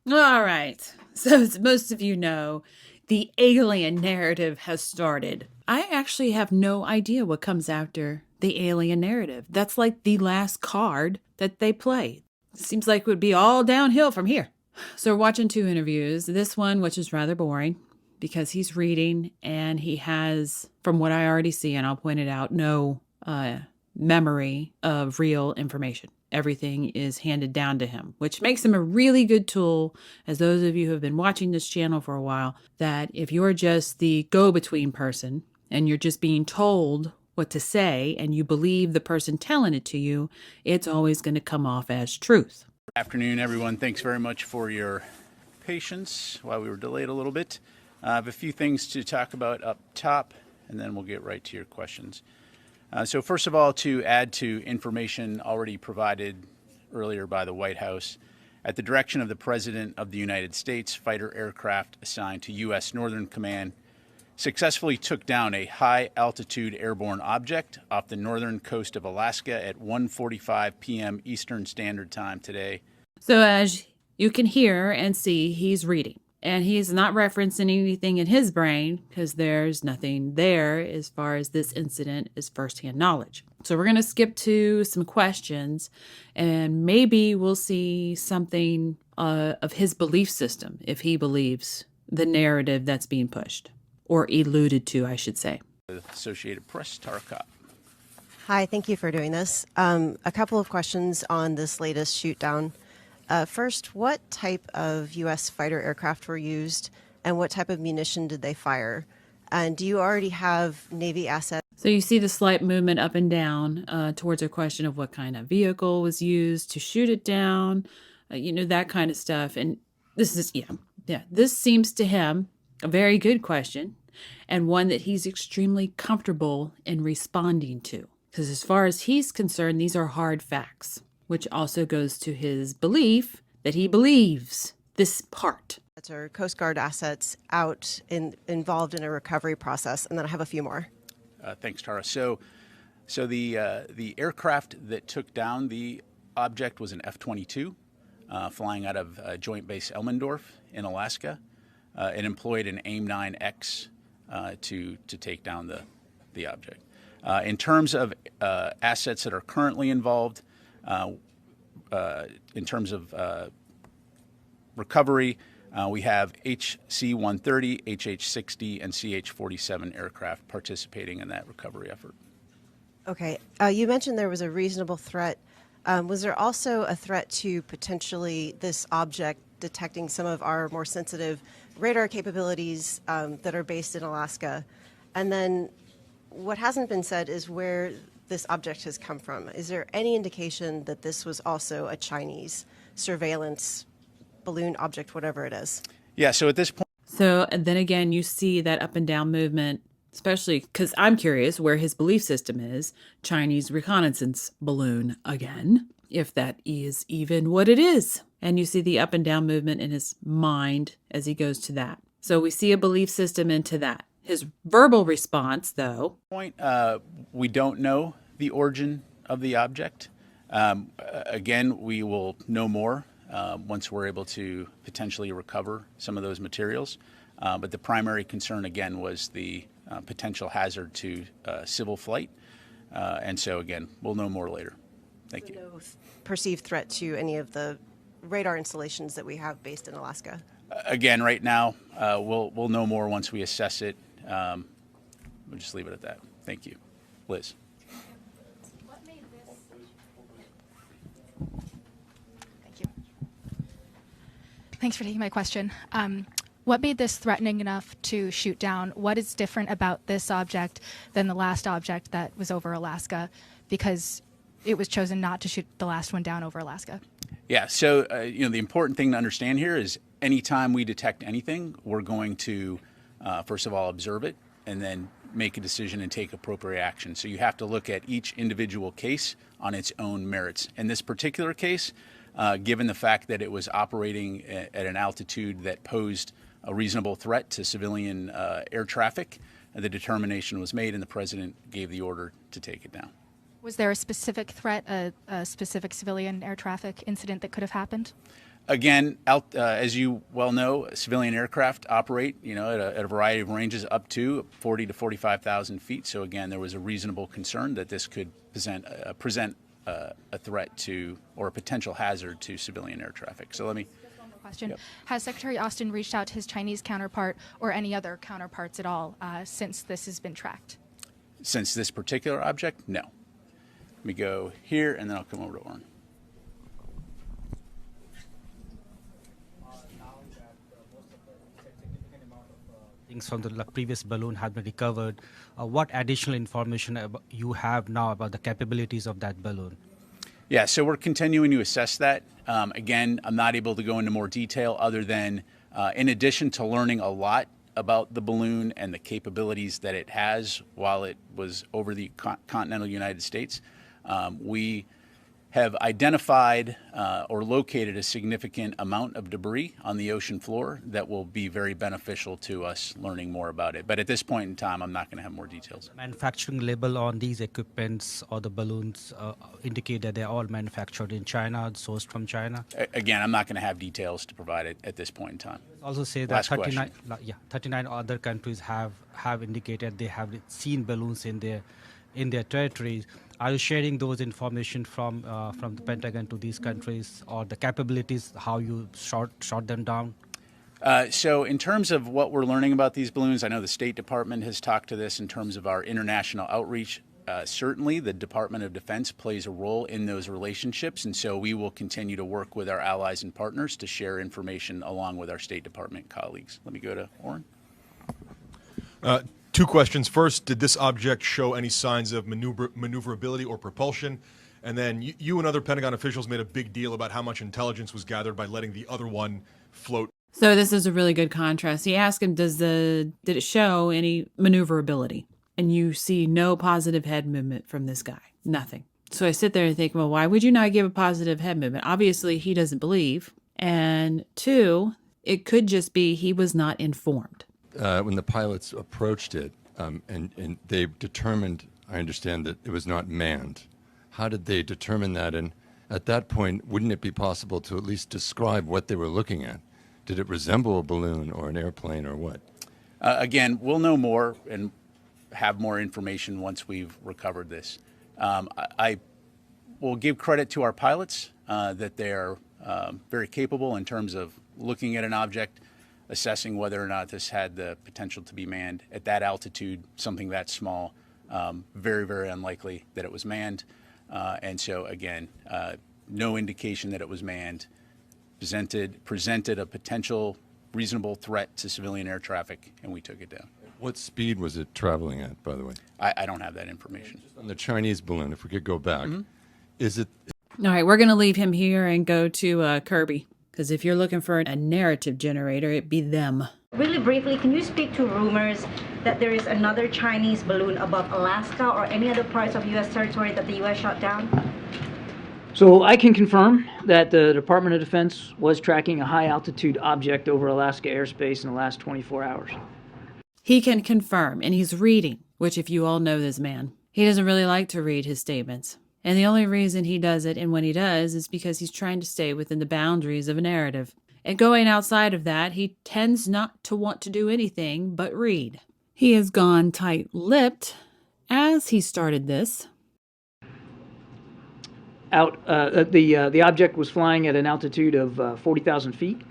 All right. So, as most of you know, the alien narrative has started. I actually have no idea what comes after the alien narrative. That's like the last card that they play. Seems like it would be all downhill from here. So, we're watching two interviews. This one, which is rather boring because he's reading and he has, from what I already see, and I'll point it out, no memory of real information. Everything is handed down to him, which makes him a really good tool, as those of you who have been watching this channel for a while, that if you're just the go-between person and you're just being told what to say and you believe the person telling it to you, it's always going to come off as truth. Good afternoon, everyone. Thanks very much for your patience while we were delayed a little bit. I have a few things to talk about up top, and then we'll get right to your questions. So first of all, to add to information already provided earlier by the White House, at the direction of the President of the United States, fighter aircraft assigned to U.S. Northern Command successfully took down a high-altitude airborne object off the northern coast of Alaska at 1:45 p.m. Eastern Standard Time today. So as you can hear and see, he's reading. And he's not referencing anything in his brain because there's nothing there as far as this incident is firsthand knowledge. So we're going to skip to some questions and maybe we'll see something of his belief system if he believes the narrative that's being pushed or alluded to, I should say. The Associated Press, Tara Kopp. Hi, thank you for doing this. A couple of questions on this latest shoot down. First, what type of U.S. fighter aircraft were used and what type of munition did they fire? And do you already have Navy assets? So you see the slight movement up and down towards a question of what kind of vehicle was used to shoot it down, that kind of stuff. And this is, this seems to him a very good question and one that he's extremely comfortable in responding to. Because as far as he's concerned, these are hard facts, which also goes to his belief that he believes this part. Or Coast Guard assets involved in a recovery process, and then I have a few more. Thanks, Tara. So the aircraft that took down the object was an F-22 flying out of Joint Base Elmendorf in Alaska. It employed an AIM-9X to take down the object. In terms of assets that are currently involved, in terms of recovery, we have HC-130, HH-60, and CH-47 aircraft participating in that recovery effort. Okay. You mentioned there was a reasonable threat. Was there also a threat to potentially this object detecting some of our more sensitive radar capabilities that are based in Alaska? And then what hasn't been said is where this object has come from. Is there any indication that this was also a Chinese surveillance balloon object, whatever it is? Yeah, so at this point... So and then again, you see that up and down movement, especially because I'm curious where his belief system is. Chinese reconnaissance balloon again, if that is even what it is. And you see the up and down movement in his mind as he goes to that. So we see a belief system into that. His verbal response, though... We don't know the origin of the object. Again, we will know more once we're able to potentially recover some of those materials. But the primary concern, again, was the potential hazard to civil flight. And so, again, we'll know more later. Thank you. No perceived threat to any of the radar installations that we have based in Alaska? Again, right now, we'll know more once we assess it. We'll just leave it at that. Thank you. Liz. Thank you. Thanks for taking my question. What made this threatening enough to shoot down? What is different about this object than the last object that was over Alaska? Because it was chosen not to shoot the last one down over Alaska. Yeah, so the important thing to understand here is anytime we detect anything, we're going to, first of all, observe it and then make a decision and take appropriate action. So you have to look at each individual case on its own merits. In this particular case, given the fact that it was operating at an altitude that posed a reasonable threat to civilian air traffic, the determination was made and the president gave the order to take it down. Was there a specific threat, a specific civilian air traffic incident that could have happened? Again, as you well know, civilian aircraft operate, at a variety of ranges up to 40 to 45,000 feet. So again, there was a reasonable concern that this could present a threat to or a potential hazard to civilian air traffic. So let me. Question. Yep. Has Secretary Austin reached out to his Chinese counterpart or any other counterparts at all since this has been tracked? Since this particular object, no. Let me go here, and then I'll come over to Oren. Things from the previous balloon have been recovered. What additional information you have now about the capabilities of that balloon? Yeah, so we're continuing to assess that. Again, I'm not able to go into more detail other than, in addition to learning a lot about the balloon and the capabilities that it has while it was over the continental United States, we have identified or located a significant amount of debris on the ocean floor that will be very beneficial to us learning more about it. But at this point in time, I'm not going to have more details. Manufacturing label on these equipments or the balloons indicate that they're all manufactured in China, sourced from China? Again, I'm not going to have details to provide it at this point in time. Also say that 39 other countries have indicated they have seen balloons in their territories. Are you sharing those information from the Pentagon to these countries, or the capabilities, how you shot them down? So in terms of what we're learning about these balloons, I know the State Department has talked to this in terms of our international outreach. Certainly, the Department of Defense plays a role in those relationships, and so we will continue to work with our allies and partners to share information along with our State Department colleagues. Let me go to Oren. Two questions. First, did this object show any signs of maneuverability or propulsion? And then you and other Pentagon officials made a big deal about how much intelligence was gathered by letting the other one float. So this is a really good contrast. He asked him, did it show any maneuverability? And you see no positive head movement from this guy. Nothing. So I sit there and think, well, why would you not give a positive head movement? Obviously, he doesn't believe. And two, it could just be he was not informed. When the pilots approached it, and they determined, I understand, that it was not manned. How did they determine that? And at that point, wouldn't it be possible to at least describe what they were looking at? Did it resemble a balloon or an airplane or what? Again, we'll know more and have more information once we've recovered this. I will give credit to our pilots that they are very capable in terms of looking at an object, assessing whether or not this had the potential to be manned. At that altitude, something that small, very, very unlikely that it was manned. And so, again, no indication that it was manned. Presented a potential reasonable threat to civilian air traffic, and we took it down. What speed was it traveling at, by the way? I don't have that information. On the Chinese balloon, if we could go back, is it... All right, we're going to leave him here and go to Kirby. Because if you're looking for a narrative generator, it'd be them. Really briefly, can you speak to rumors that there is another Chinese balloon above Alaska or any other parts of U.S. territory that the U.S. shot down? So I can confirm that the Department of Defense was tracking a high-altitude object over Alaska airspace in the last 24 hours. He can confirm, and he's reading, which if you all know this man, he doesn't really like to read his statements. And the only reason he does it, and when he does, is because he's trying to stay within the boundaries of a narrative. And going outside of that, he tends not to want to do anything but read. He has gone tight-lipped as he started this. The object was flying at an altitude of 40,000 feet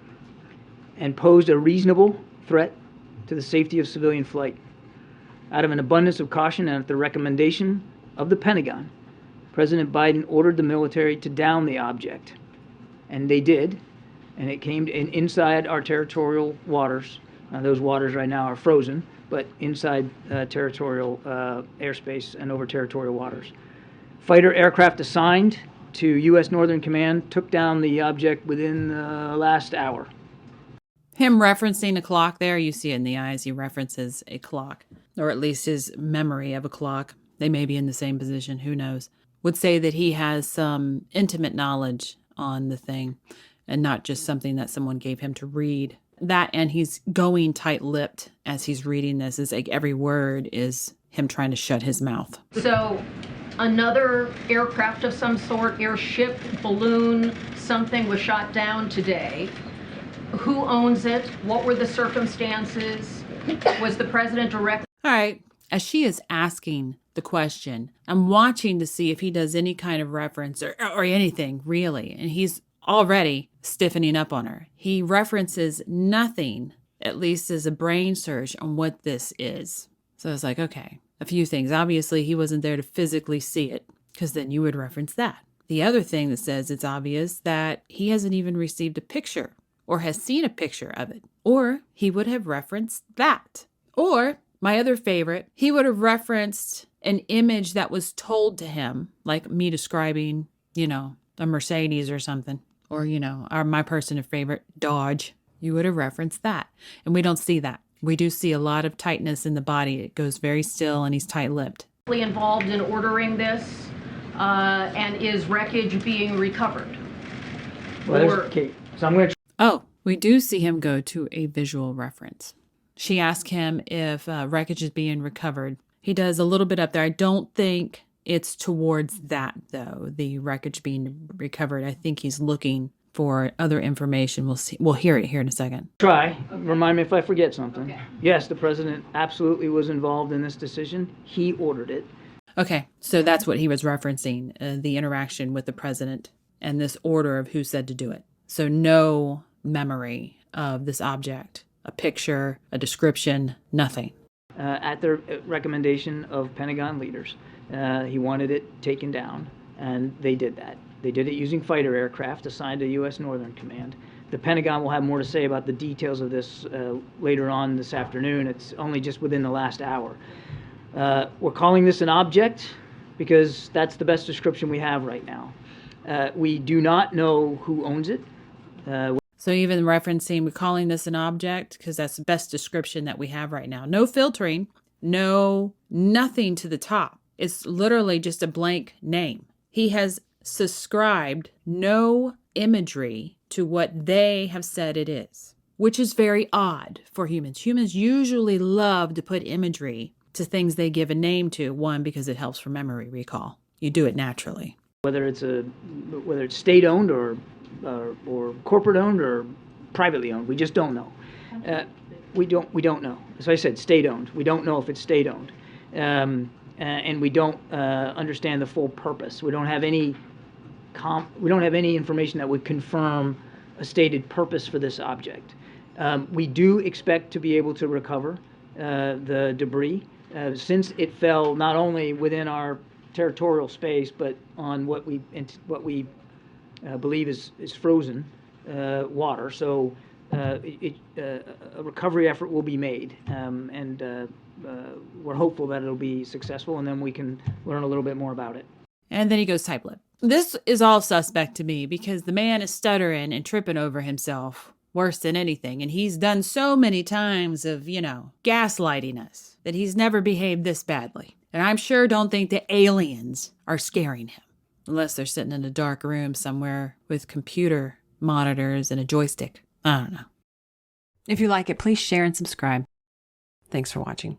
and posed a reasonable threat to the safety of civilian flight. Out of an abundance of caution and at the recommendation of the Pentagon, President Biden ordered the military to down the object, and they did, and it came inside our territorial waters. Those waters right now are frozen, but inside territorial airspace and over territorial waters. Fighter aircraft assigned to U.S. Northern Command took down the object within the last hour. Him referencing a clock there, you see it in the eyes, he references a clock, or at least his memory of a clock. They may be in the same position, who knows. Would say that he has some intimate knowledge on the thing and not just something that someone gave him to read. That, and he's going tight-lipped as he's reading this. Is like every word is him trying to shut his mouth. So another aircraft of some sort, airship, balloon, something was shot down today. Who owns it? What were the circumstances? Was the president directly? All right. As she is asking the question, I'm watching to see if he does any kind of reference or anything really. And he's already stiffening up on her. He references nothing, at least as a brain search, on what this is. So I was like, okay, a few things. Obviously, he wasn't there to physically see it, because then you would reference that. The other thing that says it's obvious that he hasn't even received a picture or has seen a picture of it, or he would have referenced that. Or my other favorite, he would have referenced an image that was told to him, like me describing, a Mercedes or something, or, my personal favorite, Dodge. You would have referenced that. And we don't see that. We do see a lot of tightness in the body. It goes very still and he's tight-lipped. Involved in ordering this, and is wreckage being recovered? Okay, so I'm going to... Oh, we do see him go to a visual reference. She asked him if wreckage is being recovered. He does a little bit up there. I don't think it's towards that, though, the wreckage being recovered. I think he's looking for other information. We'll see. We'll hear it here in a second. Try. Remind me if I forget something. Okay. Yes, the president absolutely was involved in this decision. He ordered it. Okay, so that's what he was referencing, the interaction with the president and this order of who said to do it. So no memory of this object, a picture, a description, nothing. At the recommendation of Pentagon leaders, he wanted it taken down, and they did that. They did it using fighter aircraft assigned to U.S. Northern Command. The Pentagon will have more to say about the details of this later on this afternoon. It's only just within the last hour. We're calling this an object because that's the best description we have right now. We do not know who owns it. So even referencing, we're calling this an object because that's the best description that we have right now. No filtering, nothing to the top. It's literally just a blank name. He has subscribed no imagery to what they have said it is, which is very odd for humans. Humans usually love to put imagery to things they give a name to. One, because it helps for memory recall. You do it naturally. Whether it's state-owned or corporate-owned or privately owned, we just don't know. We don't know. As I said, state-owned. We don't know if it's state-owned, and we don't understand the full purpose. We don't have any information that would confirm a stated purpose for this object. We do expect to be able to recover the debris since it fell not only within our territorial space, but on what we believe is frozen water. So a recovery effort will be made, and we're hopeful that it'll be successful, and then we can learn a little bit more about it. And then he goes tight-lipped. This is all suspect to me because the man is stuttering and tripping over himself worse than anything. And he's done so many times of, gaslighting us that he's never behaved this badly. And I'm sure don't think the aliens are scaring him unless they're sitting in a dark room somewhere with computer monitors and a joystick. I don't know. If you like it, please share and subscribe. Thanks for watching.